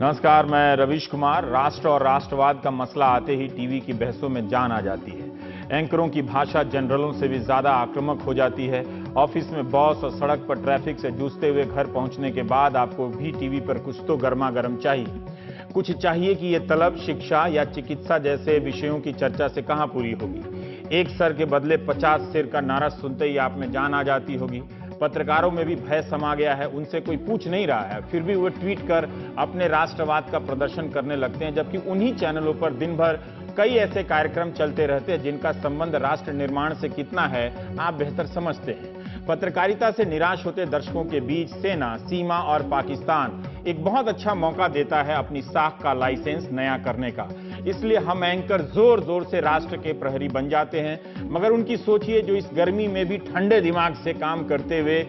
नमस्कार, मैं रवीश कुमार। राष्ट्र और राष्ट्रवाद का मसला आते ही टीवी की बहसों में जान आ जाती है। एंकरों की भाषा जनरलों से भी ज्यादा आक्रामक हो जाती है। ऑफिस में बॉस और सड़क पर ट्रैफिक से जूझते हुए घर पहुंचने के बाद आपको भी टीवी पर कुछ तो गर्मा गर्म चाहिए। कुछ चाहिए कि ये तलब शिक्षा या चिकित्सा जैसे विषयों की चर्चा से कहां पूरी होगी। एक सर के बदले 50 सिर का नारा सुनते ही आप में जान आ जाती होगी। पत्रकारों में भी भय समा गया है, उनसे कोई पूछ नहीं रहा है, फिर भी वो ट्वीट कर अपने राष्ट्रवाद का प्रदर्शन करने लगते हैं, जबकि उन्हीं चैनलों पर दिन भर कई ऐसे कार्यक्रम चलते रहते हैं जिनका संबंध राष्ट्र निर्माण से कितना है आप बेहतर समझते हैं। पत्रकारिता से निराश होते दर्शकों के बीच सेना, सीमा और पाकिस्तान एक बहुत अच्छा मौका देता है अपनी साख का लाइसेंस नया करने का। इसलिए हम एंकर जोर जोर से राष्ट्र के प्रहरी बन जाते हैं, मगर उनकी सोचिए जो इस गर्मी में भी ठंडे दिमाग से काम करते हुए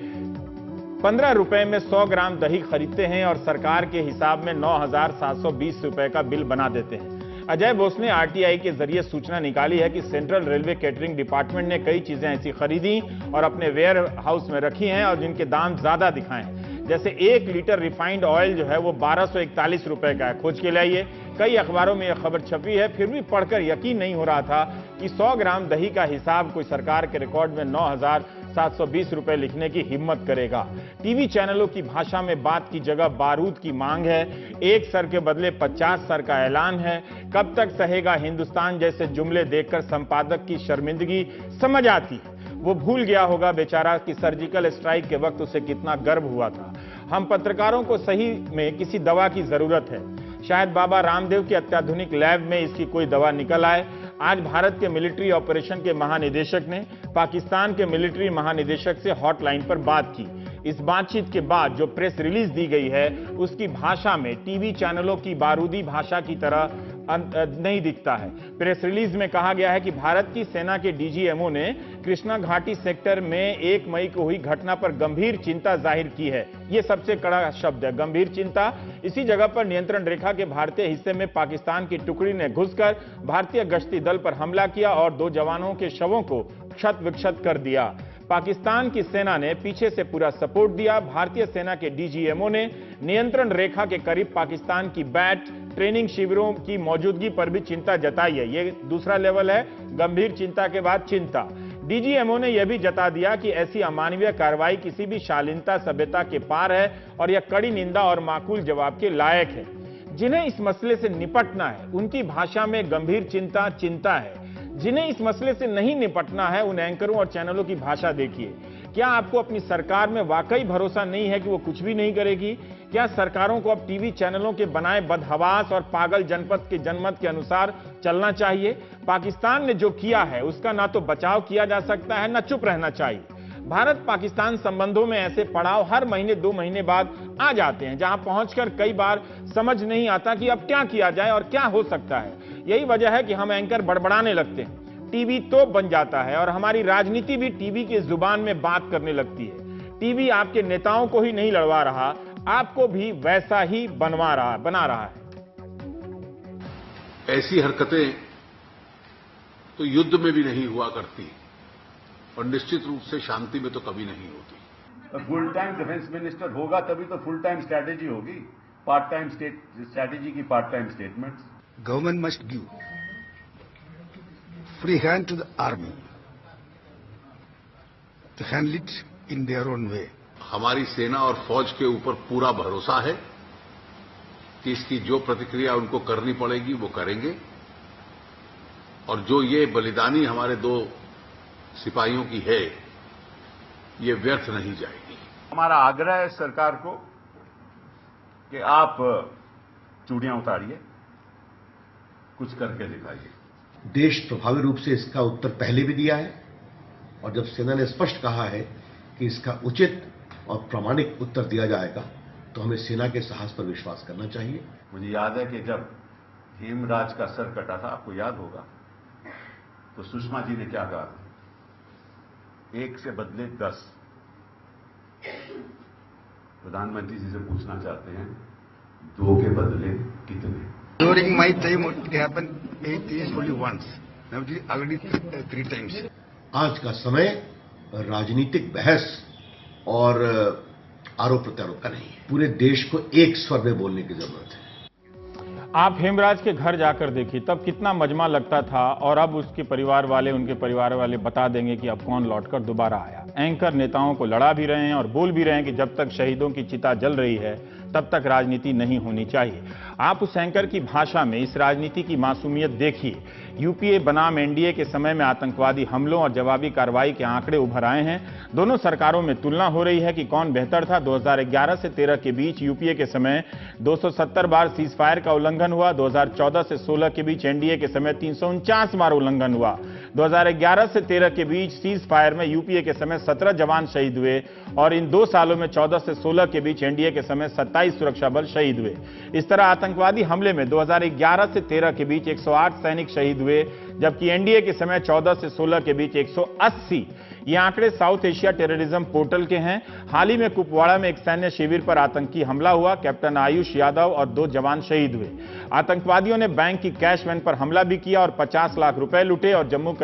15 रुपए में 100 ग्राम दही खरीदते हैं और सरकार के हिसाब में 9,720 रुपए का बिल बना देते हैं। अजय बोस ने आरटीआई के जरिए सूचना निकाली है कि सेंट्रल रेलवे कैटरिंग डिपार्टमेंट ने कई चीजें ऐसी खरीदी और अपने वेयर हाउस में रखी हैं और जिनके दाम ज्यादा दिखाए हैं। जैसे 1 लीटर रिफाइंड ऑयल जो है वो 1241 रुपए का है। खोज के लाइए, कई अखबारों में यह खबर छपी है, फिर भी पढ़कर यकीन नहीं हो रहा था कि 100 ग्राम दही का हिसाब कोई सरकार के रिकॉर्ड में 9,720 रुपए लिखने की हिम्मत करेगा। टीवी चैनलों की भाषा में बात की जगह बारूद की मांग है। एक सर के बदले 50 सर का ऐलान है। कब तक सहेगा हिंदुस्तान जैसे जुमले देखकर संपादक की शर्मिंदगी समझ आती है। वो भूल गया होगा बेचारा कि सर्जिकल स्ट्राइक के वक्त उसे कितना गर्व हुआ था। हम पत्रकारों को सही में किसी दवा की जरूरत है। शायद बाबा रामदेव के अत्याधुनिक लैब में इसकी कोई दवा निकल आए। आज भारत के मिलिट्री ऑपरेशन के महानिदेशक ने पाकिस्तान के मिलिट्री महानिदेशक से हॉटलाइन पर बात की। इस बातचीत के बाद जो प्रेस रिलीज दी गई है उसकी भाषा में टीवी चैनलों की बारूदी भाषा की तरह नहीं दिखता है। प्रेस रिलीज में कहा गया है कि भारत की सेना के डीजीएमओ ने कृष्णा घाटी सेक्टर में 1 मई को हुई घटना पर गंभीर चिंता जाहिर की है। यह सबसे कड़ा शब्द है, गंभीर चिंता। इसी जगह पर नियंत्रण रेखा के भारतीय हिस्से में पाकिस्तान की टुकड़ी ने घुसकर भारतीय गश्ती दल पर हमला किया और 2 जवानों के शवों को क्षत विक्षत कर दिया। पाकिस्तान की सेना ने पीछे से पूरा सपोर्ट दिया। भारतीय सेना के डीजीएमओ ने नियंत्रण रेखा के करीब पाकिस्तान की बैट ट्रेनिंग शिविरों की मौजूदगी पर भी चिंता जताई है। यह दूसरा लेवल है, गंभीर चिंता के बाद चिंता। डीजीएमओ ने यह भी जता दिया कि ऐसी अमानवीय कार्रवाई किसी भी शालीनता सभ्यता के पार है और यह कड़ी निंदा और माकूल जवाब के लायक है। जिन्हें इस मसले से निपटना है उनकी भाषा में गंभीर चिंता चिंता है। जिन्हें इस मसले से नहीं निपटना है उन एंकरों और चैनलों की भाषा देखिए। क्या आपको अपनी सरकार में वाकई भरोसा नहीं है कि वो कुछ भी नहीं करेगी? क्या सरकारों को अब टीवी चैनलों के बनाए बदहवास और पागल जनपद के जनमत के अनुसार चलना चाहिए? पाकिस्तान ने जो किया है उसका ना तो बचाव किया जा सकता है, ना चुप रहना चाहिए। भारत पाकिस्तान संबंधों में ऐसे पड़ाव हर महीने 2 महीने बाद आ जाते हैं, जहां पहुंचकर कई बार समझ नहीं आता कि अब क्या किया जाए और क्या हो सकता है। यही वजह है कि हम एंकर बड़बड़ाने लगते हैं, टीवी तो बन जाता है और हमारी राजनीति भी टीवी की जुबान में बात करने लगती है। टीवी आपके नेताओं को ही नहीं लड़वा रहा, आपको भी वैसा ही बना रहा है। ऐसी हरकतें तो युद्ध में भी नहीं हुआ करती और निश्चित रूप से शांति में तो कभी नहीं होती। फुल टाइम डिफेंस मिनिस्टर होगा तभी तो फुल टाइम स्ट्रैटेजी होगी। पार्ट टाइम स्ट्रैटेजी की part time statements. Government must give free hand to the army to handle it in their own way. हमारी सेना और फौज के ऊपर पूरा भरोसा है कि इसकी जो प्रतिक्रिया उनको करनी पड़ेगी वो करेंगे और जो ये बलिदानी हमारे 2 सिपाहियों की है ये व्यर्थ नहीं जाएगी। हमारा आग्रह है सरकार को कि आप चूड़ियां उतारिए, कुछ करके दिखाइए। देश प्रभावी रूप से इसका उत्तर पहले भी दिया है और जब सेना ने स्पष्ट कहा है कि इसका उचित और प्रामाणिक उत्तर दिया जाएगा तो हमें सेना के साहस पर विश्वास करना चाहिए। मुझे याद है कि जब हेमराज का सर कटा था, आपको याद होगा, तो सुषमा जी ने क्या कहा था? 1 से बदले 10। प्रधानमंत्री जी से पूछना चाहते हैं 2 के बदले कितने? During my time, it happened 8 years only once. Now it is already 3 times. आज का समय राजनीतिक बहस और आरोप प्रत्यारोप का नहीं है। पूरे देश को एक स्वर में बोलने की जरूरत है। आप हेमराज के घर जाकर देखिए, तब कितना मजमा लगता था, और अब उसके परिवार वाले, उनके परिवार वाले बता देंगे कि अब कौन लौटकर दोबारा आया। एंकर नेताओं को लड़ा भी रहे हैं और बोल भी रहे हैं कि जब तक शहीदों की चिता जल रही है तब तक राजनीति नहीं होनी चाहिए। आप उस एंकर की भाषा में इस राजनीति की मासूमियत देखिए। यूपीए बनाम एनडीए के समय में आतंकवादी हमलों और जवाबी कार्रवाई के आंकड़े उभर आए हैं। दोनों सरकारों में तुलना हो रही है कि कौन बेहतर था। 2011 से 13 के बीच यूपीए के समय 270 बार सीज फायर का उल्लंघन हुआ। 2014 से 16 के बीच एनडीए के समय 349 बार उल्लंघन हुआ। 2011 से 13 के बीच सीज फायर में यूपीए के समय 17 जवान शहीद हुए, और इन 2 सालों में 14 से 16 के बीच एनडीए के समय 27 सुरक्षा बल शहीद हुए। इस तरह आतंकवादी हमले में 2011 से 13 के बीच 108 सैनिक शहीद हुए, जबकि एनडीए के समय 14 से 16 के बीच 180। ये आंकड़े साउथ एशिया टेररिज्म पोर्टल के हैं। हाल ही में कुपवाड़ा में एक सैन्य शिविर पर आतंकी हमला हुआ। कैप्टन आयुष यादव और 2 जवान शहीद हुए। आतंकवादियों ने बैंक की कैश वैन पर हमला भी किया और 50 लाख रुपए लूटे, और जम्मू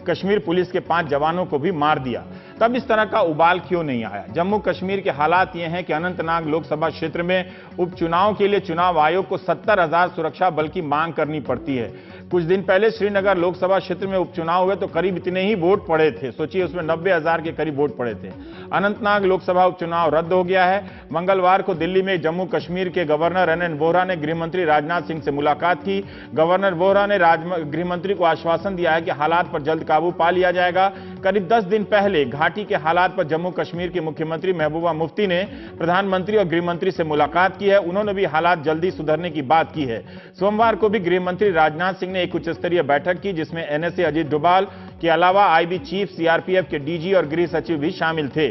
कश्मीर पुलिस के 5 जवानों को भी मार दिया। तब इस तरह का उबाल क्यों नहीं आया? जम्मू कश्मीर के हालात ये हैं कि अनंतनाग लोकसभा क्षेत्र में उपचुनाव के लिए चुनाव आयोग को 70,000 सुरक्षा बल की मांग करनी पड़ती है। कुछ दिन पहले श्रीनगर लोकसभा क्षेत्र में उपचुनाव हुए तो करीब इतने ही वोट पड़े थे। सोचिए, उसमें 90,000 के करीब वोट पड़े थे। अनंतनाग लोकसभा उपचुनाव रद्द हो गया है। मंगलवार को दिल्ली में जम्मू कश्मीर के गवर्नर एनएन वोहरा ने गृहमंत्री राजनाथ सिंह से मुलाकात की। गवर्नर वोहरा ने गृहमंत्री को आश्वासन दिया है कि हालात पर जल्द काबू पा लिया जाएगा। करीब 10 दिन पहले घाटी के हालात पर जम्मू कश्मीर के मुख्यमंत्री महबूबा मुफ्ती ने प्रधानमंत्री और गृहमंत्री से मुलाकात की है। उन्होंने भी हालात जल्दी सुधरने की बात की है। सोमवार को भी गृहमंत्री राजनाथ सिंह ने एक उच्च स्तरीय बैठक की, जिसमें एनएसए अजीत डोभाल के अलावा आईबी चीफ, सीआरपीएफ के डीजी और गृह सचिव भी शामिल थे।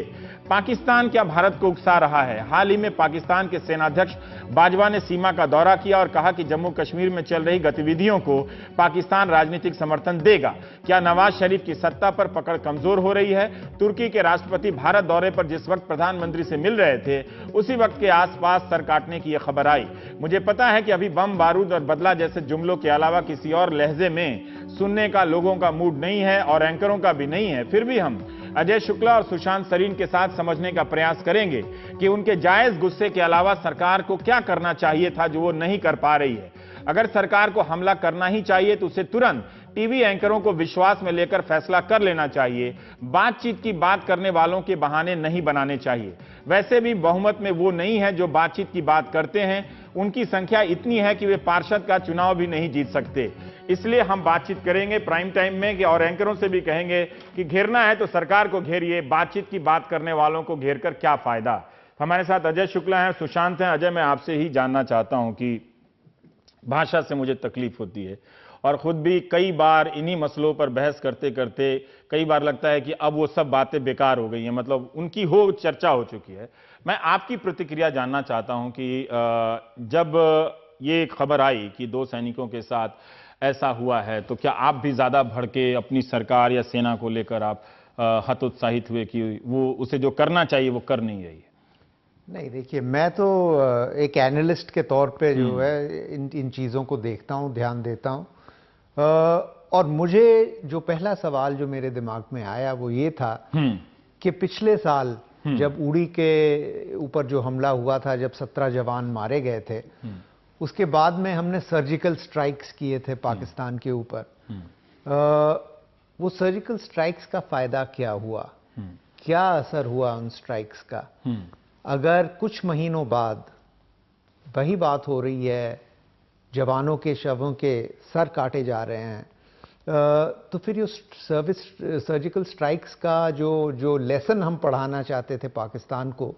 पाकिस्तान क्या भारत को उकसा रहा है? हाल ही में पाकिस्तान के सेनाध्यक्ष बाजवा ने सीमा का दौरा किया और कहा कि जम्मू कश्मीर में चल रही गतिविधियों को पाकिस्तान राजनीतिक समर्थन देगा। क्या नवाज शरीफ की सत्ता पर पकड़ कमजोर हो रही है? तुर्की के राष्ट्रपति भारत दौरे पर जिस वक्त प्रधानमंत्री से मिल रहे थे, उसी वक्त के आसपास सर काटने की यह खबर आई। मुझे पता है कि अभी बम, बारूद और बदला जैसे जुमलों के अलावा किसी और लहजे में सुनने का लोगों का मूड नहीं है और एंकरों का भी नहीं है। फिर भी हम अजय शुक्ला और सुशांत सरीन के साथ समझने का प्रयास करेंगे कि उनके जायज गुस्से के अलावा सरकार को क्या करना चाहिए था जो वो नहीं कर पा रही है। अगर सरकार को हमला करना ही चाहिए तो उसे तुरंत टीवी एंकरों को विश्वास में लेकर फैसला कर लेना चाहिए। बातचीत की बात करने वालों के बहाने नहीं बनाने चाहिए। वैसे भी बहुमत में वो नहीं है जो बातचीत की बात करते हैं। उनकी संख्या इतनी है कि वे पार्षद का चुनाव भी नहीं जीत सकते। इसलिए हम बातचीत करेंगे प्राइम टाइम में, और एंकरों से भी कहेंगे कि घेरना है तो सरकार को घेरिए, बातचीत की बात करने वालों को घेर कर क्या फायदा। हमारे साथ अजय शुक्ला हैं, सुशांत हैं। अजय, मैं आपसे ही जानना चाहता हूं कि भाषा से मुझे तकलीफ होती है और खुद भी कई बार इन्हीं मसलों पर बहस करते करते कई बार लगता है कि अब वो सब बातें बेकार हो गई हैं, मतलब उनकी चर्चा हो चुकी है। मैं आपकी प्रतिक्रिया जानना चाहता हूं कि जब ये खबर आई कि 2 सैनिकों के साथ ऐसा हुआ है, तो क्या आप भी ज्यादा भड़के अपनी सरकार या सेना को लेकर आप हतोत्साहित हुए कि वो उसे जो करना चाहिए वो कर नहीं रही है? नहीं, देखिए, मैं तो एक एनालिस्ट के तौर पे जो है इन चीज़ों को देखता हूँ, ध्यान देता हूँ। और मुझे जो पहला सवाल जो मेरे दिमाग में आया वो ये था कि पिछले साल जब उड़ी के ऊपर जो हमला हुआ था, जब 17 जवान मारे गए थे, उसके बाद में हमने सर्जिकल स्ट्राइक्स किए थे पाकिस्तान के ऊपर। वो सर्जिकल स्ट्राइक्स का फायदा क्या हुआ? क्या असर हुआ उन स्ट्राइक्स का? अगर कुछ महीनों बाद वही बात हो रही है, जवानों के शवों के सर काटे जा रहे हैं, तो फिर ये सर्जिकल स्ट्राइक्स का जो लेसन हम पढ़ाना चाहते थे पाकिस्तान को,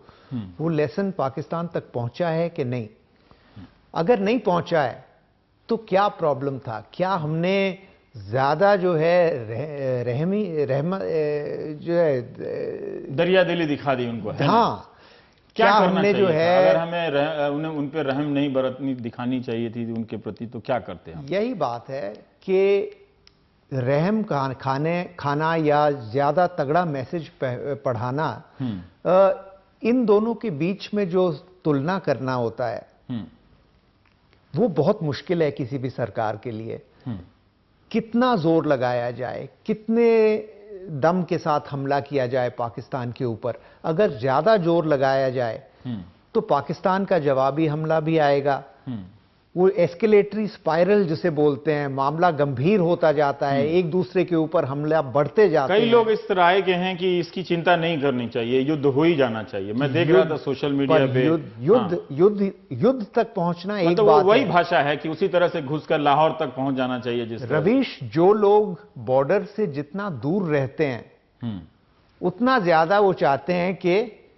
वो लेसन पाकिस्तान तक पहुंचा है कि नहीं? अगर नहीं पहुंचा है तो क्या प्रॉब्लम था? क्या हमने ज्यादा जो है जो है दरिया दिली दिखा दी उनको? हाँ, क्या हमने जो है, अगर हमें उन्हें उन पर रहम नहीं बरतनी दिखानी चाहिए थी उनके प्रति, तो क्या करते हैं? यही बात है कि रहम खाना या ज्यादा तगड़ा मैसेज पढ़ाना, इन दोनों के बीच में जो तुलना करना होता है वो बहुत मुश्किल है किसी भी सरकार के लिए। कितना जोर लगाया जाए, कितने दम के साथ हमला किया जाए पाकिस्तान के ऊपर? अगर ज्यादा जोर लगाया जाए तो पाकिस्तान का जवाबी हमला भी आएगा, वो एस्केलेटरी स्पाइरल जिसे बोलते हैं, मामला गंभीर होता जाता है, एक दूसरे के ऊपर हमला बढ़ते जाते हैं। कई लोग इस तरह के हैं कि इसकी चिंता नहीं करनी चाहिए, युद्ध हो ही जाना चाहिए। मैं देख रहा था सोशल मीडिया पे युद्ध तक पहुंचना एक मतलब बात वही है। भाषा है कि उसी तरह से घुसकर लाहौर तक पहुंच जाना चाहिए। जिस तरह रवीश, जो लोग बॉर्डर से जितना दूर रहते हैं उतना ज्यादा वो चाहते हैं कि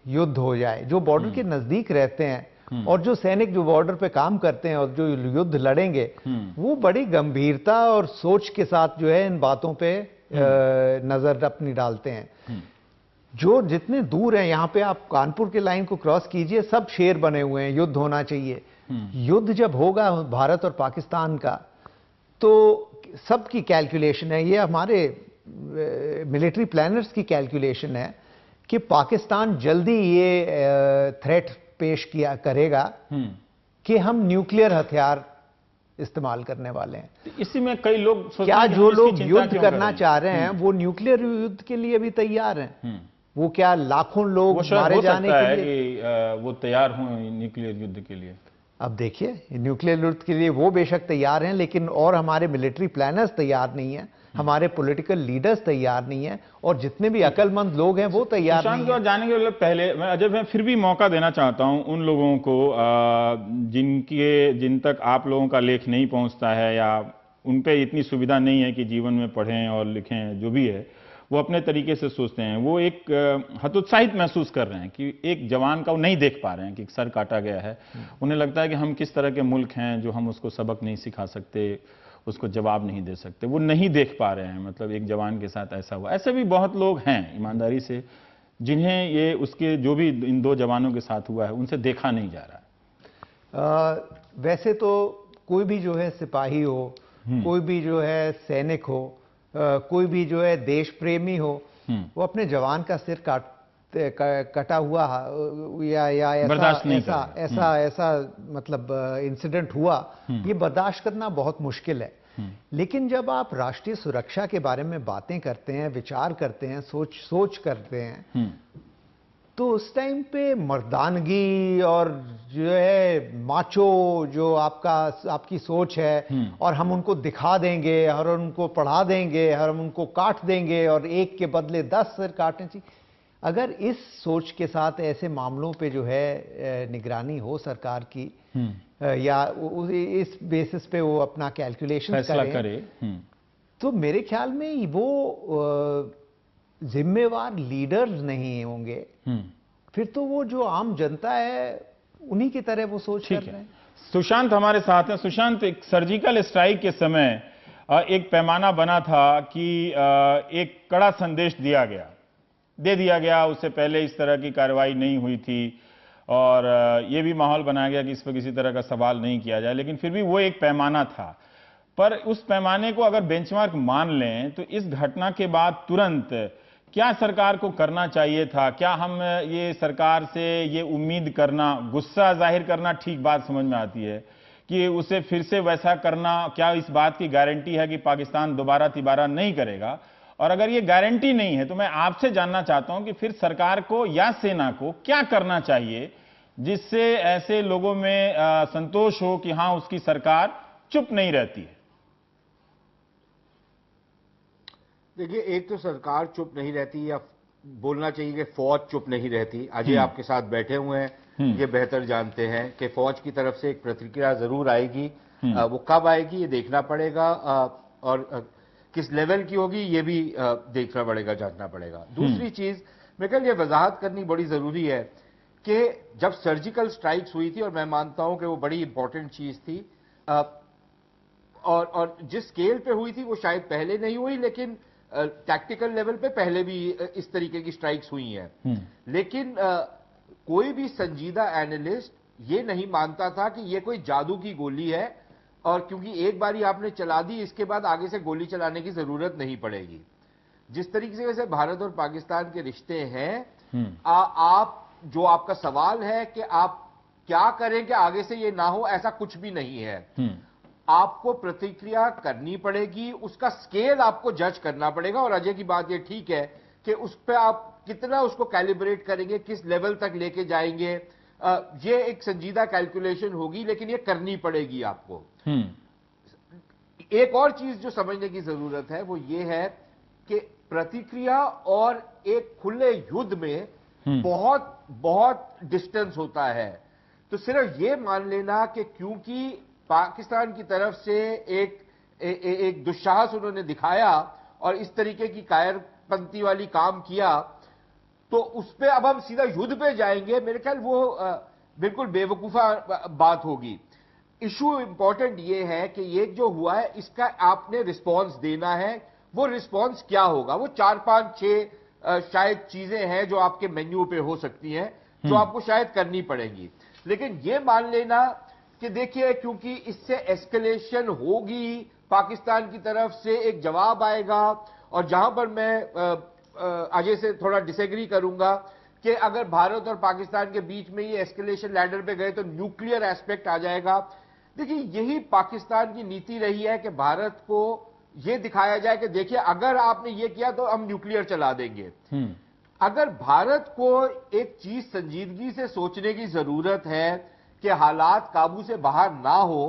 युद्ध हो जाए। जो बॉर्डर के नजदीक रहते हैं और जो सैनिक जो बॉर्डर पे काम करते हैं और जो युद्ध लड़ेंगे, वो बड़ी गंभीरता और सोच के साथ जो है इन बातों पे नजर अपनी डालते हैं। जो जितने दूर हैं, यहां पे आप कानपुर के लाइन को क्रॉस कीजिए, सब शेर बने हुए हैं, युद्ध होना चाहिए। युद्ध जब होगा भारत और पाकिस्तान का, तो सबकी कैलकुलेशन है, ये हमारे मिलिट्री प्लानर्स की कैलकुलेशन है कि पाकिस्तान जल्दी ये थ्रेट पेश किया करेगा कि हम न्यूक्लियर हथियार इस्तेमाल करने वाले हैं। इसी में कई लोग सोचते क्या हैं कि जो हम इसकी लोग चिंता युद्ध क्यों करना करें? चाह रहे हैं वो न्यूक्लियर युद्ध के लिए भी तैयार हैं। वो क्या लाखों लोग वो शायद मारे हो जाने सकता के है लिए? कि वो तैयार हों न्यूक्लियर युद्ध के लिए। अब देखिए, न्यूक्लियर युद्ध के लिए वो बेशक तैयार हैं, लेकिन और हमारे मिलिट्री प्लानर्स तैयार नहीं हैं, हमारे पॉलिटिकल लीडर्स तैयार नहीं हैं, और जितने भी अकलमंद लोग हैं वो तैयार नहीं हैं। जाने के पहले मैं अजय, मैं फिर भी मौका देना चाहता हूं उन लोगों को जिन तक आप लोगों का लेख नहीं पहुंचता है, या उन पे इतनी सुविधा नहीं है कि जीवन में पढ़ें और लिखें, जो भी है वो अपने तरीके से सोचते हैं। वो एक हतोत्साहित महसूस कर रहे हैं कि एक जवान का वो नहीं देख पा रहे हैं कि सर काटा गया है। उन्हें लगता है कि हम किस तरह के मुल्क हैं जो हम उसको सबक नहीं सिखा सकते, उसको जवाब नहीं दे सकते। वो नहीं देख पा रहे हैं, मतलब एक जवान के साथ ऐसा हुआ। ऐसे भी बहुत लोग हैं ईमानदारी से, जिन्हें ये उसके जो भी इन दो जवानों के साथ हुआ है उनसे देखा नहीं जा रहा है। वैसे तो कोई भी जो है सिपाही हो, कोई भी जो है सैनिक हो, कोई भी जो है देश प्रेमी हो, वो अपने जवान का सिर कटा हुआ या ऐसा मतलब इंसिडेंट हुआ, ये बर्दाश्त करना बहुत मुश्किल है। लेकिन जब आप राष्ट्रीय सुरक्षा के बारे में बातें करते हैं, विचार करते हैं, सोच करते हैं, तो उस टाइम पे मर्दानगी और जो है माचो जो आपकी सोच है, और हम उनको दिखा देंगे और उनको पढ़ा देंगे और हम उनको काट देंगे और एक के बदले 10 सिर काटने चाहिए। अगर इस सोच के साथ ऐसे मामलों पे जो है निगरानी हो सरकार की, या इस बेसिस पे वो अपना कैलकुलेशन करे, तो मेरे ख्याल में वो जिम्मेवार लीडर्स नहीं होंगे। फिर तो वो जो आम जनता है उन्हीं की तरह वो सोच कर रहे हैं। सुशांत हमारे साथ हैं। सुशांत, एक सर्जिकल स्ट्राइक के समय एक पैमाना बना था कि एक कड़ा संदेश दे दिया गया। उससे पहले इस तरह की कार्रवाई नहीं हुई थी और ये भी माहौल बनाया गया कि इस पर किसी तरह का सवाल नहीं किया जाए, लेकिन फिर भी वो एक पैमाना था। पर उस पैमाने को अगर बेंचमार्क मान लें तो इस घटना के बाद तुरंत क्या सरकार को करना चाहिए था? क्या हम ये सरकार से ये उम्मीद करना, गुस्सा जाहिर करना ठीक बात समझ में आती है कि उसे फिर से वैसा करना, क्या इस बात की गारंटी है कि पाकिस्तान दोबारा तिबारा नहीं करेगा? और अगर ये गारंटी नहीं है तो मैं आपसे जानना चाहता हूं कि फिर सरकार को या सेना को क्या करना चाहिए जिससे ऐसे लोगों में संतोष हो कि हां उसकी सरकार चुप नहीं रहती है। देखिए, एक तो सरकार चुप नहीं रहती, या बोलना चाहिए कि फौज चुप नहीं रहती। अजय आपके साथ बैठे हुए हैं, ये बेहतर जानते हैं कि फौज की तरफ से एक प्रतिक्रिया जरूर आएगी। वो कब आएगी ये देखना पड़ेगा, और किस लेवल की होगी ये भी देखना पड़ेगा, जांचना पड़ेगा। दूसरी चीज मैं कल ये वजाहत करनी बड़ी जरूरी है कि जब सर्जिकल स्ट्राइक्स हुई थी, और मैं मानता हूं कि वो बड़ी इंपॉर्टेंट चीज थी, और जिस स्केल पे हुई थी वो शायद पहले नहीं हुई, लेकिन टैक्टिकल लेवल पे पहले भी इस तरीके की स्ट्राइक्स हुई हैं। लेकिन कोई भी संजीदा एनालिस्ट ये नहीं मानता था कि ये कोई जादू की गोली है, और क्योंकि एक बारी आपने चला दी इसके बाद आगे से गोली चलाने की जरूरत नहीं पड़ेगी। जिस तरीके से वैसे भारत और पाकिस्तान के रिश्ते हैं, आप जो आपका सवाल है कि आप क्या करें कि आगे से ये ना हो, ऐसा कुछ भी नहीं है। आपको प्रतिक्रिया करनी पड़ेगी, उसका स्केल आपको जज करना पड़ेगा। और अजय की बात ये ठीक है कि उस पर आप कितना उसको कैलिब्रेट करेंगे, किस लेवल तक लेके जाएंगे, ये एक संजीदा कैलकुलेशन होगी, लेकिन ये करनी पड़ेगी आपको। एक और चीज जो समझने की जरूरत है वो ये है कि प्रतिक्रिया और एक खुले युद्ध में बहुत बहुत डिस्टेंस होता है। तो सिर्फ ये मान लेना कि क्योंकि पाकिस्तान की तरफ से एक दुस्साहस उन्होंने दिखाया और इस तरीके की कायरपंती वाली काम किया, तो उस पे अब हम सीधा युद्ध पे जाएंगे, मेरे ख्याल वो बिल्कुल बेवकूफा बात होगी। इशू इंपॉर्टेंट ये है कि ये जो हुआ है इसका आपने रिस्पांस देना है। वो रिस्पांस क्या होगा? वो 4, 5, 6 शायद चीजें हैं जो आपके मेन्यू पे हो सकती हैं, जो आपको शायद करनी पड़ेंगी। लेकिन ये मान लेना कि देखिए, क्योंकि इससे एस्केलेशन होगी, पाकिस्तान की तरफ से एक जवाब आएगा, और जहां पर मैं अजय से थोड़ा डिसएग्री करूंगा कि अगर भारत और पाकिस्तान के बीच में ये एस्केलेशन लैडर पे गए तो न्यूक्लियर एस्पेक्ट आ जाएगा। देखिए, यही पाकिस्तान की नीति रही है कि भारत को ये दिखाया जाए कि देखिए अगर आपने ये किया तो हम न्यूक्लियर चला देंगे। अगर भारत को एक चीज संजीदगी से सोचने की जरूरत है कि हालात काबू से बाहर ना हो,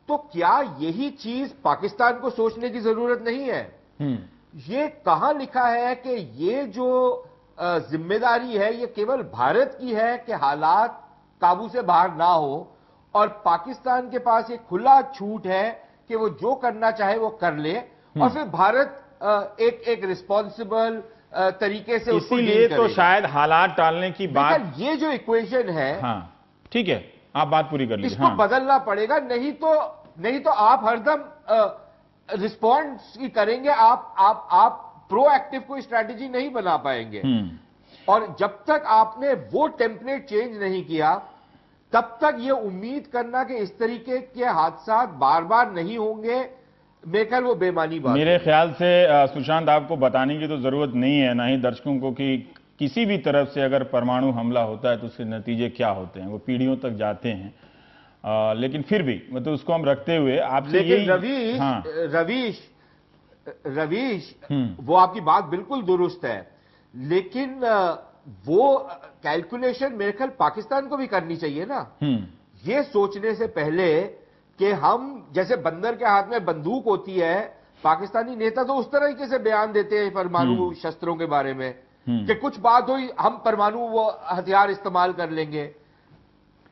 तो क्या यही चीज पाकिस्तान को सोचने की जरूरत नहीं है? ये कहां लिखा है कि ये जो जिम्मेदारी है ये केवल भारत की है कि हालात काबू से बाहर ना हो, और पाकिस्तान के पास एक खुला छूट है कि वो जो करना चाहे वो कर ले, और फिर भारत एक रिस्पॉन्सिबल तरीके से उसको डील इसीलिए तो करेगा। शायद हालात टालने की बात, ये जो इक्वेशन है, हाँ ठीक है, आप बात पूरी कर लीजिए। इसको बदलना पड़ेगा, नहीं तो आप हरदम रिस्पॉन्स ही करेंगे, आप प्रोएक्टिव कोई स्ट्रैटेजी नहीं बना पाएंगे। और जब तक आपने वो टेम्पलेट चेंज नहीं किया, तब तक ये उम्मीद करना कि इस तरीके के हादसा बार बार नहीं होंगे, मेरे ख्याल वो बेमानी बात। मेरे ख्याल से सुशांत, आपको बताने की तो जरूरत नहीं है, ना ही दर्शकों को, कि किसी भी तरफ से अगर परमाणु हमला होता है तो उसके नतीजे क्या होते हैं, वो पीढ़ियों तक जाते हैं। लेकिन फिर भी मतलब उसको हम रखते हुए आपसे लेकिन रवीश, वो आपकी बात बिल्कुल दुरुस्त है, लेकिन वो कैलकुलेशन मेरे ख्याल पाकिस्तान को भी करनी चाहिए ना। ये सोचने से पहले कि हम, जैसे बंदर के हाथ में बंदूक होती है, पाकिस्तानी नेता तो उस तरीके से बयान देते हैं परमाणु शस्त्रों के बारे में कि कुछ बात हुई हम परमाणु वो हथियार इस्तेमाल कर लेंगे।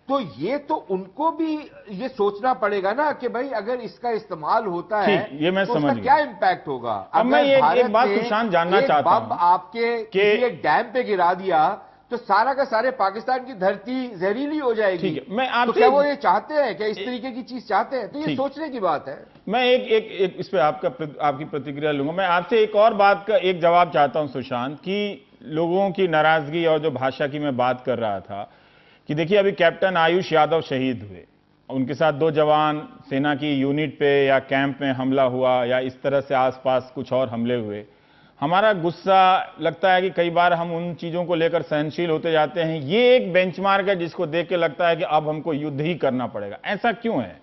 तो ये तो उनको भी ये सोचना पड़ेगा ना कि भाई अगर इसका इस्तेमाल होता है ये मैं तो समझ उसका क्या इंपैक्ट होगा। अब मैं एक बात सुशांत जानना चाहता हूं, आपके किसी एक डैम पे गिरा दिया तो सारा का सारे पाकिस्तान की धरती जहरीली हो जाएगी। ठीक है, मैं तो क्या वो ये चाहते हैं, क्या इस तरीके की चीज चाहते हैं? तो ये सोचने की बात है। मैं एक इस पे आपकी प्रतिक्रिया लूंगा। मैं आपसे एक और बात का एक जवाब चाहता हूं सुशांत, कि लोगों की नाराजगी और जो भाषा की मैं बात कर रहा था, कि देखिए अभी कैप्टन आयुष यादव शहीद हुए, उनके साथ 2 जवान, सेना की यूनिट पे या कैंप में हमला हुआ, या इस तरह से आसपास कुछ और हमले हुए। हमारा गुस्सा लगता है कि कई बार हम उन चीजों को लेकर सहनशील होते जाते हैं। ये एक बेंचमार्क है जिसको देख के लगता है कि अब हमको युद्ध ही करना पड़ेगा। ऐसा क्यों है?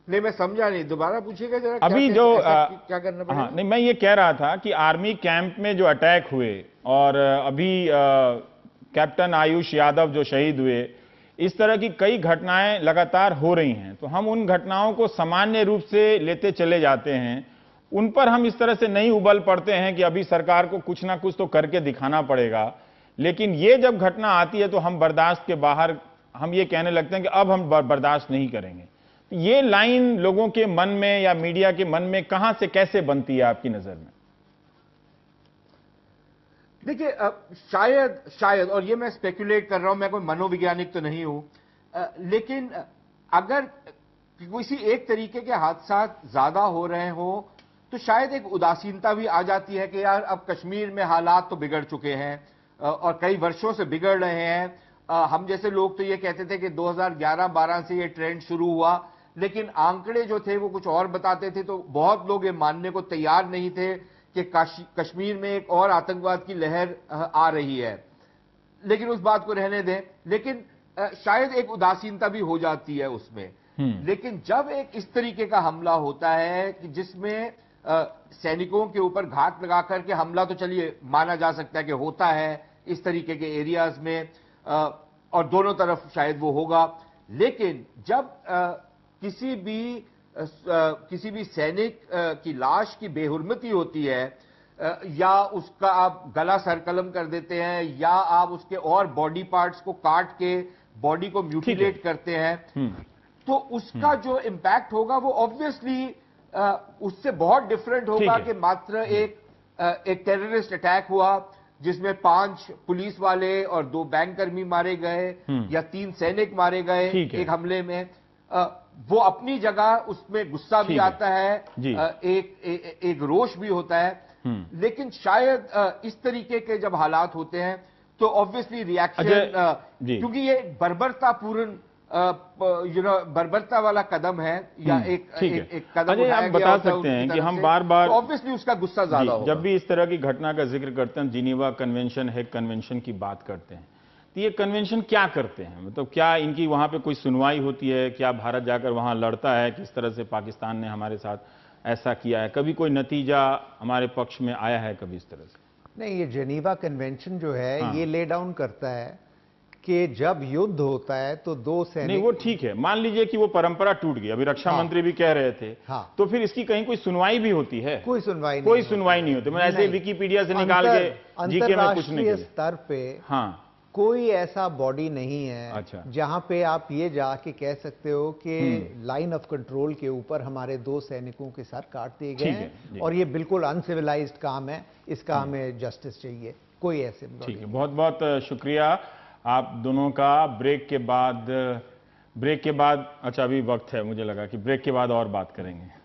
नहीं, मैं समझा नहीं, दोबारा पूछिएगा जरा। अभी क्या करना पड़ेगा? हाँ, नहीं, मैं ये कह रहा था कि आर्मी कैंप में जो अटैक हुए, और अभी कैप्टन आयुष यादव जो शहीद हुए, इस तरह की कई घटनाएं लगातार हो रही हैं। तो हम उन घटनाओं को सामान्य रूप से लेते चले जाते हैं, उन पर हम इस तरह से नहीं उबल पड़ते हैं कि अभी सरकार को कुछ ना कुछ तो करके दिखाना पड़ेगा। लेकिन ये जब घटना आती है तो हम बर्दाश्त के बाहर, हम ये कहने लगते हैं कि अब हम बर्दाश्त नहीं करेंगे। ये लाइन लोगों के मन में या मीडिया के मन में कहां से कैसे बनती है आपकी नजर में? देखिए, शायद, और ये मैं स्पेकुलेट कर रहा हूं, मैं कोई मनोवैज्ञानिक तो नहीं हूं, लेकिन अगर किसी एक तरीके के हादसा ज्यादा हो रहे हो तो शायद एक उदासीनता भी आ जाती है कि यार अब कश्मीर में हालात तो बिगड़ चुके हैं और कई वर्षों से बिगड़ रहे हैं। हम जैसे लोग तो ये कहते थे कि 2011-12 से ये ट्रेंड शुरू हुआ, लेकिन आंकड़े जो थे वो कुछ और बताते थे, तो बहुत लोग ये मानने को तैयार नहीं थे कि कश्मीर में एक और आतंकवाद की लहर आ रही है। लेकिन उस बात को रहने दें, लेकिन शायद एक उदासीनता भी हो जाती है उसमें। लेकिन जब एक इस तरीके का हमला होता है कि जिसमें सैनिकों के ऊपर घात लगा करके हमला, तो चलिए माना जा सकता है कि होता है, इस तरीके के एरियाज में, और दोनों तरफ शायद वो होगा। लेकिन जब किसी भी सैनिक की लाश की बेहुरमती होती है, या उसका आप गला सरकलम कर देते हैं, या आप उसके और बॉडी पार्ट्स को काट के बॉडी को म्यूटिलेट करते हैं, तो उसका जो इंपैक्ट होगा वो ऑब्वियसली उससे बहुत डिफरेंट होगा कि मात्र एक टेररिस्ट अटैक हुआ जिसमें 5 पुलिस वाले और 2 बैंककर्मी मारे गए, या 3 सैनिक मारे गए एक हमले में। वो अपनी जगह उसमें गुस्सा भी आता है, एक रोष भी होता है, लेकिन शायद इस तरीके के जब हालात होते हैं तो ऑब्वियसली रिएक्शन, क्योंकि ये बर्बरतापूर्ण बर्बरता वाला कदम है, या एक कदम आप बता सकते हैं कि हम बार-बार ऑब्वियसली उसका गुस्सा ज्यादा होगा। जब भी इस तरह की घटना का जिक्र करते हैं, जिनीवा कन्वेंशन, हेग कन्वेंशन की बात करते हैं, तो ये कन्वेंशन क्या करते हैं? मतलब क्या इनकी वहां पे कोई सुनवाई होती है? क्या भारत जाकर वहां लड़ता है? किस तरह से पाकिस्तान ने हमारे साथ ऐसा किया है? कभी कोई नतीजा हमारे पक्ष में आया है कभी इस तरह से? नहीं, ये जेनीवा कन्वेंशन जो है ये ले डाउन करता है कि जब युद्ध होता है तो 2 सैनिक, नहीं वो ठीक है, मान लीजिए कि वो परंपरा टूट गई, अभी रक्षा मंत्री भी कह रहे थे, तो फिर इसकी कहीं कोई सुनवाई भी होती है? कोई सुनवाई नहीं होती। मैं ऐसे विकिपीडिया से निकाल के जीके में कुछ नहीं, स्तर पे कोई ऐसा बॉडी नहीं है जहां पे आप ये जाके कह सकते हो कि लाइन ऑफ कंट्रोल के ऊपर हमारे 2 सैनिकों के सर काट दिए गए हैं और ये बिल्कुल अनसिविलाइज्ड काम है, इसका हमें जस्टिस चाहिए। कोई ऐसे ठीक है, बहुत बहुत शुक्रिया आप दोनों का। ब्रेक के बाद अच्छा अभी वक्त है, मुझे लगा कि ब्रेक के बाद और बात करेंगे।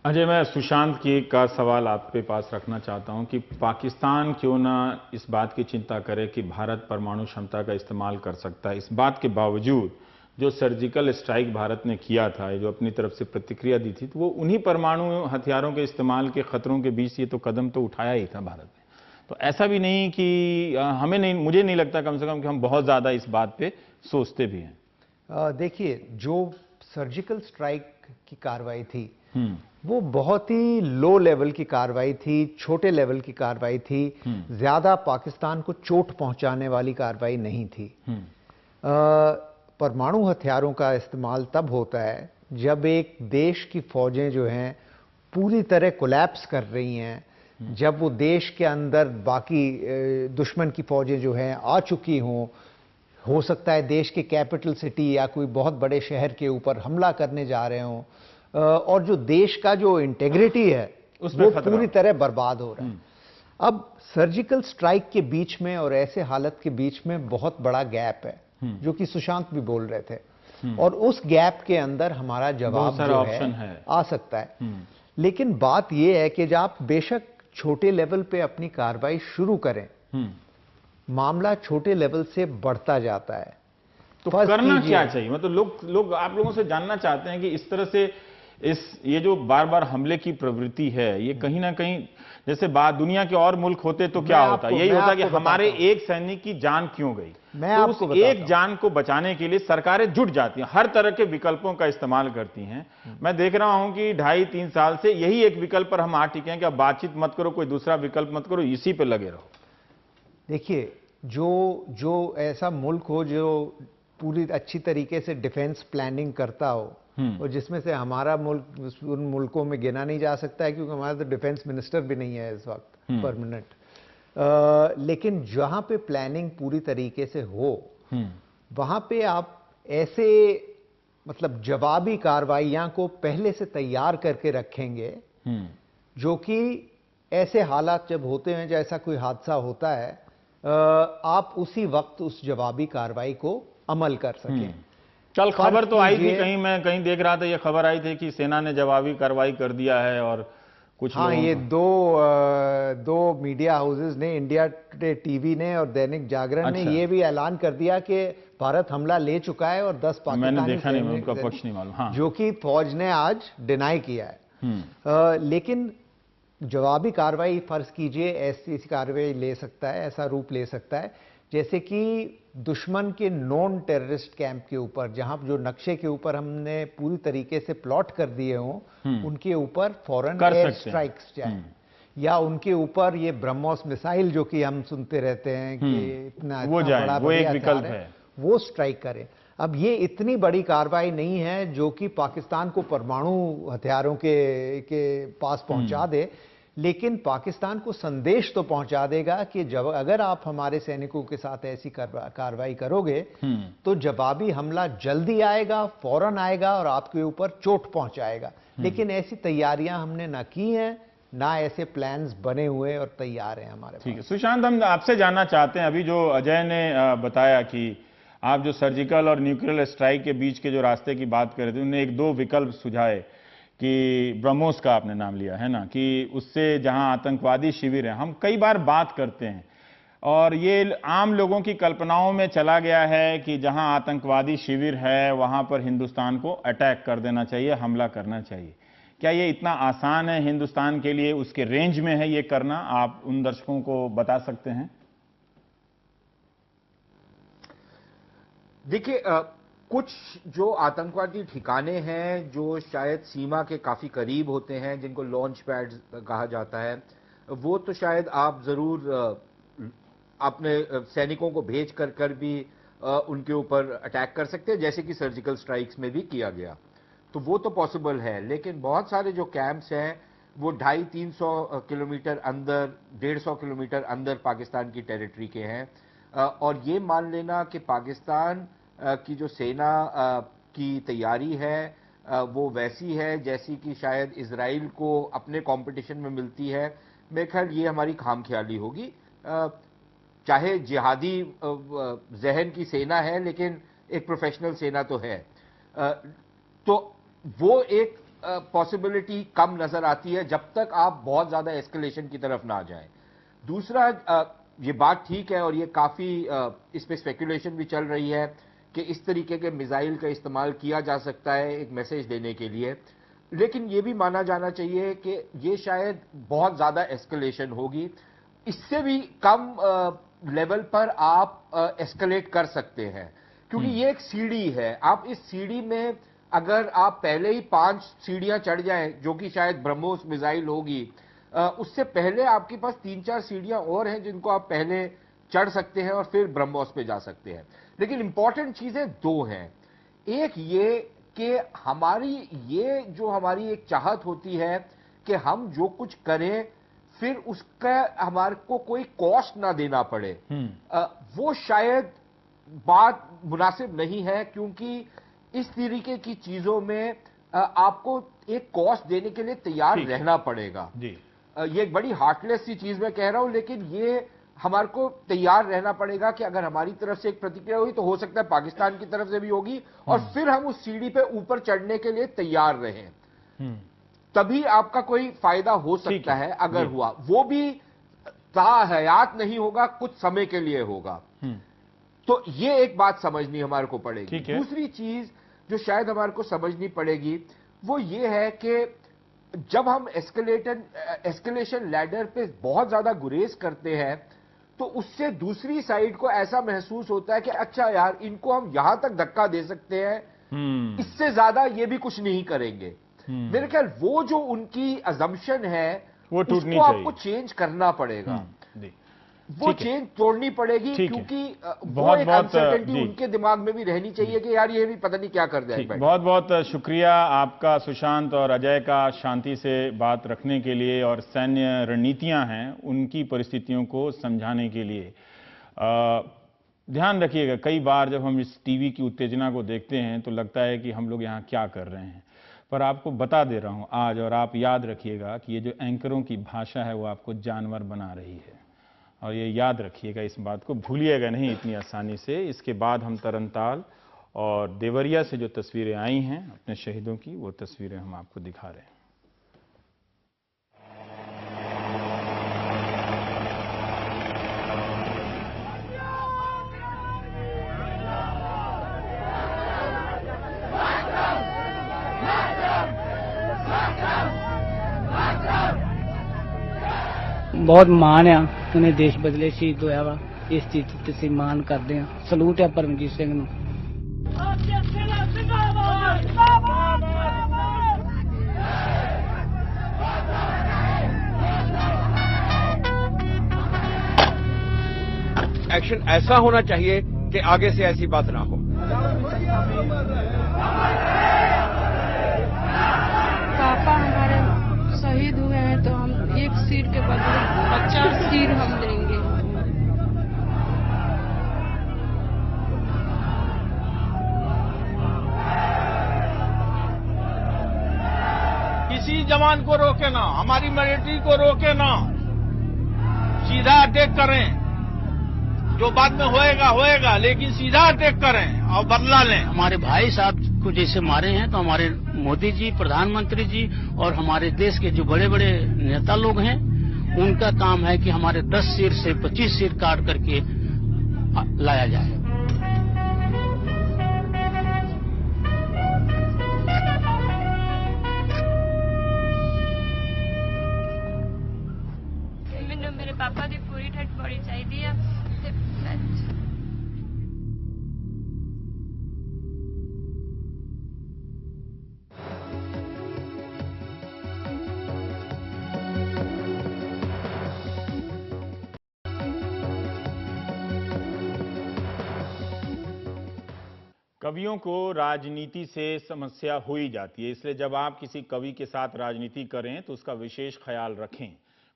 अजय, मैं सुशांत का सवाल आपके पास रखना चाहता हूं कि पाकिस्तान क्यों ना इस बात की चिंता करे कि भारत परमाणु क्षमता का इस्तेमाल कर सकता है, इस बात के बावजूद जो सर्जिकल स्ट्राइक भारत ने किया था, जो अपनी तरफ से प्रतिक्रिया दी थी, तो वो उन्हीं परमाणु हथियारों के इस्तेमाल के खतरों के बीच ये तो कदम तो उठाया ही था भारत ने। तो ऐसा भी नहीं कि मुझे नहीं लगता कम से कम कि हम बहुत ज्यादा इस बात पे सोचते भी हैं। देखिए, जो सर्जिकल स्ट्राइक की कार्रवाई थी वो बहुत ही लो लेवल की कार्रवाई थी, छोटे लेवल की कार्रवाई थी, ज्यादा पाकिस्तान को चोट पहुंचाने वाली कार्रवाई नहीं थी। परमाणु हथियारों का इस्तेमाल तब होता है जब एक देश की फौजें जो हैं पूरी तरह कोलैप्स कर रही हैं, जब वो देश के अंदर बाकी दुश्मन की फौजें जो हैं आ चुकी हों, हो सकता है देश के कैपिटल सिटी या कोई बहुत बड़े शहर के ऊपर हमला करने जा रहे हों, और जो देश का जो इंटेग्रिटी है वो पूरी तरह बर्बाद हो रहा है। अब सर्जिकल स्ट्राइक के बीच में और ऐसे हालत के बीच में बहुत बड़ा गैप है, जो कि सुशांत भी बोल रहे थे, और उस गैप के अंदर हमारा जवाब जो है आ सकता है। लेकिन बात यह है कि जब आप बेशक छोटे लेवल पे अपनी कार्रवाई शुरू करें, मामला छोटे लेवल से बढ़ता जाता है। तो करना क्या चाहिए? मतलब लोग आप लोगों से जानना चाहते हैं कि इस तरह से ये जो बार बार हमले की प्रवृत्ति है, ये कहीं ना कहीं, जैसे दुनिया के और मुल्क होते तो क्या होता? यही होता कि हमारे एक सैनिक की जान क्यों गई, तो उस एक जान को बचाने के लिए सरकारें जुट जाती हैं, हर तरह के विकल्पों का इस्तेमाल करती हैं। मैं देख रहा हूं कि 2.5-3 साल से यही एक विकल्प पर हम आ टिके हैं कि अब बातचीत मत करो, कोई दूसरा विकल्प मत करो, इसी पे लगे रहो। देखिए, जो ऐसा मुल्क हो जो पूरी अच्छी तरीके से डिफेंस प्लानिंग करता हो, और जिसमें से हमारा मुल्क उन मुल्कों में गिना नहीं जा सकता है, क्योंकि हमारा तो डिफेंस मिनिस्टर भी नहीं है इस वक्त परमानेंट। लेकिन जहां पे प्लानिंग पूरी तरीके से हो, वहां पे आप ऐसे मतलब जवाबी कार्रवाइयां को पहले से तैयार करके रखेंगे, जो कि ऐसे हालात जब होते हैं, जैसा कोई हादसा होता है, आप उसी वक्त उस जवाबी कार्रवाई को अमल कर सकें। कल खबर तो आई थी, मैं कहीं देख रहा था, ये खबर आई थी कि सेना ने जवाबी कार्रवाई कर दिया है, और कुछ ये दो मीडिया हाउसेस ने, इंडिया टुडे टीवी ने और दैनिक जागरण ने ये भी ऐलान कर दिया कि भारत हमला ले चुका है, और 10 पाकिस्तानी, मैंने देखा नहीं, उनका पक्ष नहीं मालूम, जो कि फौज ने आज डिनाई किया है। लेकिन जवाबी कार्रवाई फर्ज कीजिए ऐसी कार्रवाई ले सकता है, ऐसा रूप ले सकता है जैसे कि दुश्मन के नॉन टेररिस्ट कैंप के ऊपर, जहां जो नक्शे के ऊपर हमने पूरी तरीके से प्लॉट कर दिए हों, उनके ऊपर फौरन एयर स्ट्राइक्स जाए, या उनके ऊपर ये ब्रह्मोस मिसाइल जो कि हम सुनते रहते हैं कि इतना बड़ा वो एक विकल्प है, वो स्ट्राइक करें। अब ये इतनी बड़ी कार्रवाई नहीं है जो कि पाकिस्तान को परमाणु हथियारों के पास पहुंचा दे, लेकिन पाकिस्तान को संदेश तो पहुंचा देगा कि जब अगर आप हमारे सैनिकों के साथ ऐसी कार्रवाई करोगे तो जवाबी हमला जल्दी आएगा, फौरन आएगा और आपके ऊपर चोट पहुंचाएगा। लेकिन ऐसी तैयारियां हमने ना की हैं, ना ऐसे प्लान्स बने हुए और तैयार हैं हमारे पास। ठीक है सुशांत, हम आपसे जानना चाहते हैं, अभी जो अजय ने बताया कि आप जो सर्जिकल और न्यूक्लियर स्ट्राइक के बीच के जो रास्ते की बात कर रहे थे, उन्होंने एक दो विकल्प सुझाए कि ब्रह्मोस का आपने नाम लिया है ना, कि उससे जहां आतंकवादी शिविर है, हम कई बार बात करते हैं और ये आम लोगों की कल्पनाओं में चला गया है कि जहां आतंकवादी शिविर है वहां पर हिंदुस्तान को अटैक कर देना चाहिए, हमला करना चाहिए। क्या ये इतना आसान है हिंदुस्तान के लिए, उसके रेंज में है ये करना? आप उन दर्शकों को बता सकते हैं? देखिए, कुछ जो आतंकवादी ठिकाने हैं जो शायद सीमा के काफी करीब होते हैं, जिनको लॉन्च पैड कहा जाता है, वो तो शायद आप जरूर अपने सैनिकों को भेज कर भी उनके ऊपर अटैक कर सकते हैं, जैसे कि सर्जिकल स्ट्राइक्स में भी किया गया, तो वो तो पॉसिबल है। लेकिन बहुत सारे जो कैंप्स हैं वो 250-300 किलोमीटर अंदर, 150 किलोमीटर अंदर पाकिस्तान की टेरिटरी के हैं, और ये मान लेना कि पाकिस्तान की जो सेना की तैयारी है वो वैसी है जैसी कि शायद इजराइल को अपने कंपटीशन में मिलती है, मेरे ख्याल ये हमारी खामख्याली होगी। चाहे जिहादी जहन की सेना है लेकिन एक प्रोफेशनल सेना तो है, तो वो एक पॉसिबिलिटी कम नजर आती है जब तक आप बहुत ज्यादा एस्केलेशन की तरफ ना जाएं। दूसरा, ये बात ठीक है और ये काफी इस पे स्पेकुलेशन भी चल रही है कि इस तरीके के मिसाइल का इस्तेमाल किया जा सकता है एक मैसेज देने के लिए, लेकिन ये भी माना जाना चाहिए कि ये शायद बहुत ज्यादा एस्केलेशन होगी। इससे भी कम लेवल पर आप एस्केलेट कर सकते हैं, क्योंकि ये एक सीढ़ी है। आप इस सीढ़ी में अगर आप पहले ही 5 सीढ़ियां चढ़ जाएं, जो कि शायद ब्रह्मोस मिसाइल होगी, उससे पहले आपके पास 3-4 सीढ़ियां और हैं जिनको आप पहले चढ़ सकते हैं और फिर ब्रह्मोस पे जा सकते हैं। लेकिन इंपॉर्टेंट चीजें दो हैं। एक ये कि हमारी एक चाहत होती है कि हम जो कुछ करें फिर उसका हमारे को कोई कॉस्ट ना देना पड़े, वो शायद बात मुनासिब नहीं है, क्योंकि इस तरीके की चीजों में आपको एक कॉस्ट देने के लिए तैयार रहना पड़ेगा। ये एक बड़ी हार्टलेस सी चीज मैं कह रहा हूं, लेकिन ये हमारे को तैयार रहना पड़ेगा कि अगर हमारी तरफ से एक प्रतिक्रिया हुई तो हो सकता है पाकिस्तान की तरफ से भी होगी, और फिर हम उस सीढ़ी पे ऊपर चढ़ने के लिए तैयार रहें, तभी आपका कोई फायदा हो सकता है। अगर हुआ वो भी ताहयात नहीं होगा, कुछ समय के लिए होगा। तो ये एक बात समझनी हमारे को पड़ेगी। दूसरी चीज जो शायद हमारे को समझनी पड़ेगी वो ये है कि जब हम एस्केलेशन लैडर पे बहुत ज्यादा गुरेज करते हैं तो उससे दूसरी साइड को ऐसा महसूस होता है कि अच्छा यार, इनको हम यहां तक धक्का दे सकते हैं, इससे ज्यादा ये भी कुछ नहीं करेंगे। मेरे ख्याल वो जो उनकी अजम्पशन है वो उसको आपको चेंज करना पड़ेगा, वो चेंज तोड़नी पड़ेगी, क्योंकि वो एक अनसर्टेनिटी उनके दिमाग में भी रहनी चाहिए कि यार ये भी पता नहीं क्या कर जाएगा। बहुत बहुत शुक्रिया आपका सुशांत और अजय का शांति से बात रखने के लिए और सैन्य रणनीतियां हैं उनकी परिस्थितियों को समझाने के लिए। ध्यान रखिएगा, कई बार जब हम इस टीवी की उत्तेजना को देखते हैं तो लगता है कि हम लोग यहाँ क्या कर रहे हैं, पर आपको बता दे रहा हूँ आज, और आप याद रखिएगा कि ये जो एंकरों की भाषा है वो आपको जानवर बना रही है, और ये याद रखिएगा, इस बात को भूलिएगा नहीं इतनी आसानी से। इसके बाद हम तरनताल और देवरिया से जो तस्वीरें आई हैं अपने शहीदों की, वो तस्वीरें हम आपको दिखा रहे हैं। ਬਹੁਤ ਮਾਣ ਆ ਉਹਨੇ ਦੇਸ਼ ਬਦਲੇ ਸ਼ਹੀਦ ਹੋਇਆ ਵਾ ਇਸ ਚੀਜ਼ ਤੇ ਅਸੀਂ ਮਾਣ ਕਰਦੇ ਆ ਸਲੂਟ ਆ ਪਰਮਜੀਤ ਸਿੰਘ ਨੂੰ एक्शन ऐसा होना चाहिए कि आगे से ऐसी बात ना हो। पापा हमारे शहीद हुए हैं तो हम एक सीट के बदले 50 सीट हम देंगे। किसी जवान को रोके ना, हमारी मिलिट्री को रोके ना, सीधा अटैक करें। जो बाद में होएगा होएगा, लेकिन सीधा अटैक करें और बदला लें। हमारे भाई साहब को जैसे मारे हैं तो हमारे मोदी जी, प्रधानमंत्री जी और हमारे देश के जो बड़े बड़े नेता लोग हैं उनका काम है कि हमारे 10 सीट से 25 सीट काट करके लाया जाए। मेरे पापा की पूरी ठट बड़ी चाहिए। कवियों को राजनीति से समस्या हो ही जाती है, इसलिए जब आप किसी कवि के साथ राजनीति करें तो उसका विशेष ख्याल रखें।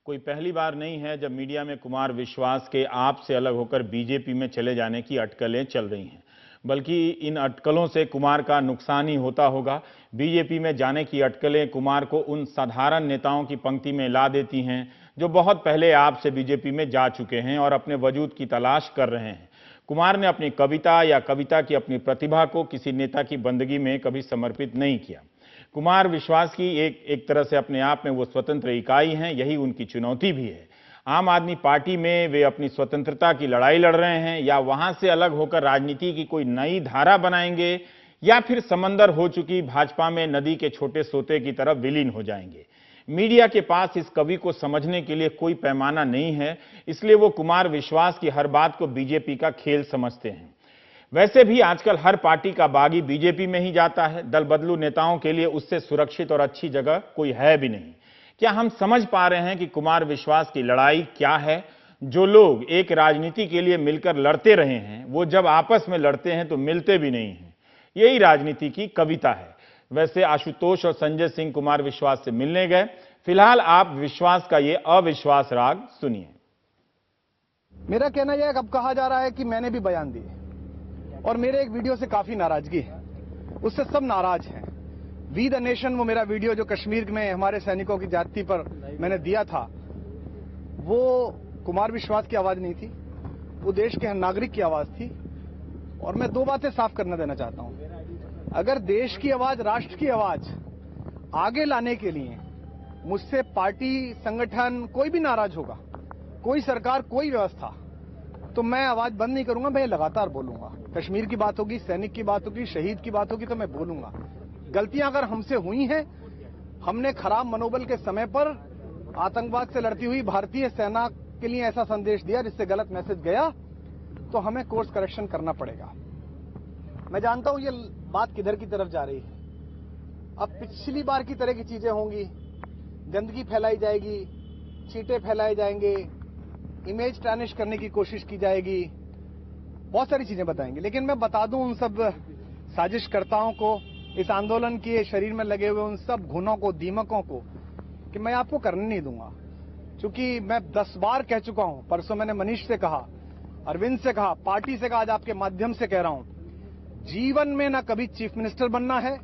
कोई पहली बार नहीं है जब मीडिया में कुमार विश्वास के आप से अलग होकर बीजेपी में चले जाने की अटकलें चल रही हैं, बल्कि इन अटकलों से कुमार का नुकसान ही होता होगा। बीजेपी में जाने की अटकलें कुमार को उन साधारण नेताओं की पंक्ति में ला देती हैं जो बहुत पहले आपसे बीजेपी में जा चुके हैं और अपने वजूद की तलाश कर रहे हैं। कुमार ने अपनी कविता या कविता की अपनी प्रतिभा को किसी नेता की बंदगी में कभी समर्पित नहीं किया। कुमार विश्वास की एक तरह से अपने आप में वो स्वतंत्र इकाई हैं, यही उनकी चुनौती भी है। आम आदमी पार्टी में वे अपनी स्वतंत्रता की लड़ाई लड़ रहे हैं या वहां से अलग होकर राजनीति की कोई नई धारा बनाएंगे या फिर समंदर हो चुकी भाजपा में नदी के छोटे सोते की तरफ विलीन हो जाएंगे। मीडिया के पास इस कवि को समझने के लिए कोई पैमाना नहीं है, इसलिए वो कुमार विश्वास की हर बात को बीजेपी का खेल समझते हैं। वैसे भी आजकल हर पार्टी का बागी बीजेपी में ही जाता है। दल बदलू नेताओं के लिए उससे सुरक्षित और अच्छी जगह कोई है भी नहीं। क्या हम समझ पा रहे हैं कि कुमार विश्वास की लड़ाई क्या है? जो लोग एक राजनीति के लिए मिलकर लड़ते रहे हैं वो जब आपस में लड़ते हैं तो मिलते भी नहीं हैं। यही राजनीति की कविता है। वैसे आशुतोष और संजय सिंह कुमार विश्वास से मिलने गए। फिलहाल आप विश्वास का ये अविश्वास राग सुनिए। मेरा कहना यह अब कहा जा रहा है कि मैंने भी बयान दिए और मेरे एक वीडियो से काफी नाराजगी है, उससे सब नाराज हैं। वी द नेशन, वो मेरा वीडियो जो कश्मीर में हमारे सैनिकों की जाति पर मैंने दिया था, वो कुमार विश्वास की आवाज नहीं थी, वो देश के हर नागरिक की आवाज थी। और मैं दो बातें साफ करना देना चाहता हूं। अगर देश की आवाज, राष्ट्र की आवाज आगे लाने के लिए मुझसे पार्टी, संगठन, कोई भी नाराज होगा, कोई सरकार, कोई व्यवस्था, तो मैं आवाज बंद नहीं करूंगा, मैं लगातार बोलूंगा। कश्मीर की बात होगी, सैनिक की बात होगी, शहीद की बात होगी तो मैं बोलूंगा। गलतियां अगर हमसे हुई हैं, हमने खराब मनोबल के समय पर आतंकवाद से लड़ती हुई भारतीय सेना के लिए ऐसा संदेश दिया जिससे गलत मैसेज गया, तो हमें कोर्स करेक्शन करना पड़ेगा। मैं जानता हूं ये बात किधर की तरफ जा रही है। अब पिछली बार की तरह की चीजें होंगी, गंदगी फैलाई जाएगी, चीटे फैलाए जाएंगे, इमेज टैनिश करने की कोशिश की जाएगी, बहुत सारी चीजें बताएंगे। लेकिन मैं बता दूं उन सब साजिशकर्ताओं को, इस आंदोलन के शरीर में लगे हुए उन सब घुनों को, दीमकों को, कि मैं आपको करने नहीं दूंगा। क्योंकि मैं 10 बार कह चुका हूं। परसों मैंने मनीष से कहा, अरविंद से कहा, पार्टी से कहा, आज आपके माध्यम से कह रहा हूं, जीवन में ना कभी चीफ मिनिस्टर बनना है,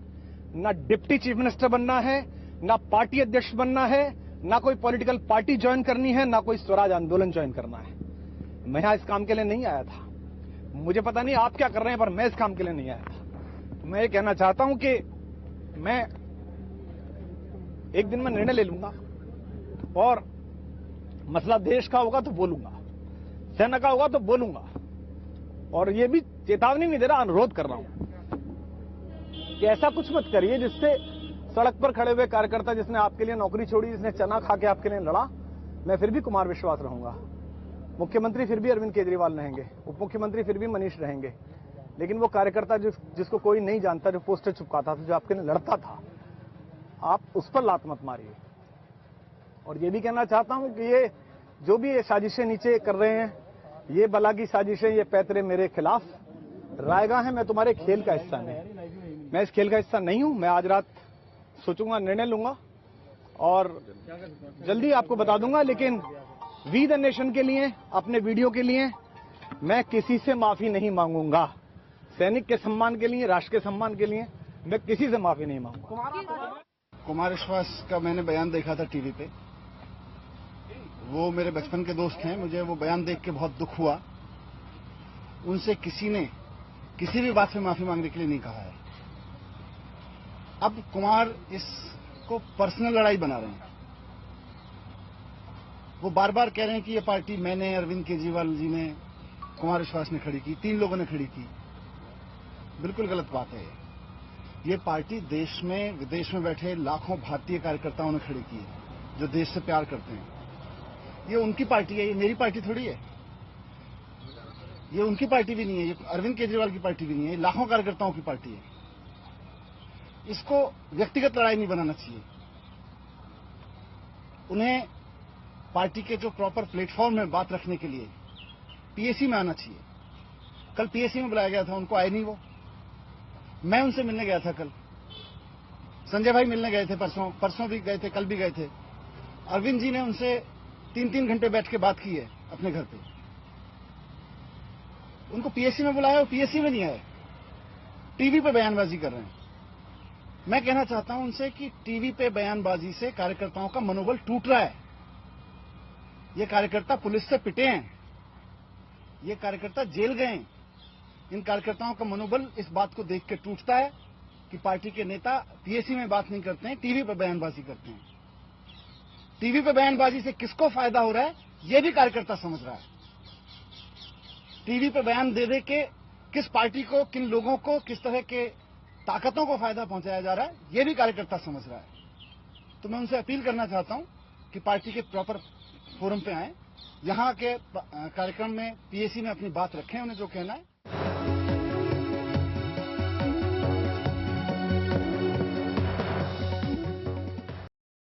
ना डिप्टी चीफ मिनिस्टर बनना है, ना पार्टी अध्यक्ष बनना है, ना कोई पॉलिटिकल पार्टी ज्वाइन करनी है, ना कोई स्वराज आंदोलन ज्वाइन करना है। मैं यहां इस काम के लिए नहीं आया था। मुझे पता नहीं आप क्या कर रहे हैं, पर मैं इस काम के लिए नहीं आया था। तो मैं ये कहना चाहता हूं कि मैं एक दिन में निर्णय ले लूंगा और मसला देश का होगा तो बोलूंगा, सेना का होगा तो बोलूंगा। और ये भी चेतावनी नहीं दे रहा, अनुरोध कर रहा हूं कि ऐसा कुछ मत करिए जिससे सड़क पर खड़े हुए कार्यकर्ता, जिसने आपके लिए नौकरी छोड़ी, जिसने चना खा के आपके लिए लड़ा, मैं फिर भी कुमार विश्वास रहूंगा, मुख्यमंत्री फिर भी अरविंद केजरीवाल रहेंगे, उप मुख्यमंत्री फिर भी मनीष रहेंगे। लेकिन वो कार्यकर्ता जिसको कोई नहीं जानता, जो पोस्टर चिपकाता था, जो आपके लिए लड़ता था, आप उस पर लात मत मारिए। और ये भी कहना चाहता हूं कि ये जो भी ये साजिशें नीचे कर रहे हैं, ये बला की साजिशें, ये पैतरे मेरे खिलाफ रायगा है। मैं तुम्हारे खेल का हिस्सा नहीं, मैं इस खेल का हिस्सा नहीं हूं। मैं आज रात सोचूंगा, निर्णय लूंगा और जल्दी आपको बता दूंगा। लेकिन वी द नेशन के लिए, अपने वीडियो के लिए मैं किसी से माफी नहीं मांगूंगा। सैनिक के सम्मान के लिए, राष्ट्र के सम्मान के लिए मैं किसी से माफी नहीं मांगूंगा। कुमार विश्वास का मैंने बयान देखा था टीवी पे। वो मेरे बचपन के दोस्त हैं, मुझे वो बयान देख के बहुत दुख हुआ। उनसे किसी ने किसी भी बात में माफी मांगने के लिए नहीं कहा है। अब कुमार इसको पर्सनल लड़ाई बना रहे हैं। वो बार बार कह रहे हैं कि ये पार्टी मैंने, अरविंद केजरीवाल जी ने, कुमार विश्वास ने खड़ी की, 3 लोगों ने खड़ी की। बिल्कुल गलत बात है। ये पार्टी देश में, विदेश में बैठे लाखों भारतीय कार्यकर्ताओं ने खड़ी की है, जो देश से प्यार करते हैं। ये उनकी पार्टी है, ये मेरी पार्टी थोड़ी है। ये उनकी पार्टी भी नहीं है, ये अरविंद केजरीवाल की पार्टी भी नहीं है, ये लाखों कार्यकर्ताओं की पार्टी है। इसको व्यक्तिगत लड़ाई नहीं बनाना चाहिए। उन्हें पार्टी के जो प्रॉपर प्लेटफॉर्म में बात रखने के लिए पीएसी में आना चाहिए। कल पीएसी में बुलाया गया था, उनको आए नहीं वो। मैं उनसे मिलने गया था कल, संजय भाई मिलने गए थे, परसों भी गए थे, कल भी गए थे। अरविंद जी ने उनसे 3-3 घंटे बैठ के बात की है अपने घर पे। उनको पीएससी में बुलाया, वो पीएससी में नहीं आए, टीवी पे बयानबाजी कर रहे हैं। मैं कहना चाहता हूं उनसे कि टीवी पे बयानबाजी से कार्यकर्ताओं का मनोबल टूट रहा है। ये कार्यकर्ता पुलिस से पिटे हैं, ये कार्यकर्ता जेल गए हैं। इन कार्यकर्ताओं का मनोबल इस बात को देख के टूटता है कि पार्टी के नेता पीएससी में बात नहीं करते हैं, टीवी पे बयानबाजी करते हैं। टीवी पे बयानबाजी से किसको फायदा हो रहा है, ये भी कार्यकर्ता समझ रहा है। टीवी पे बयान दे के किस पार्टी को, किन लोगों को, किस तरह के ताकतों को फायदा पहुंचाया जा रहा है, ये भी कार्यकर्ता समझ रहा है। तो मैं उनसे अपील करना चाहता हूं कि पार्टी के प्रॉपर फोरम पे आए, यहां के कार्यक्रम में पीएससी में अपनी बात रखें, उन्हें जो कहना है।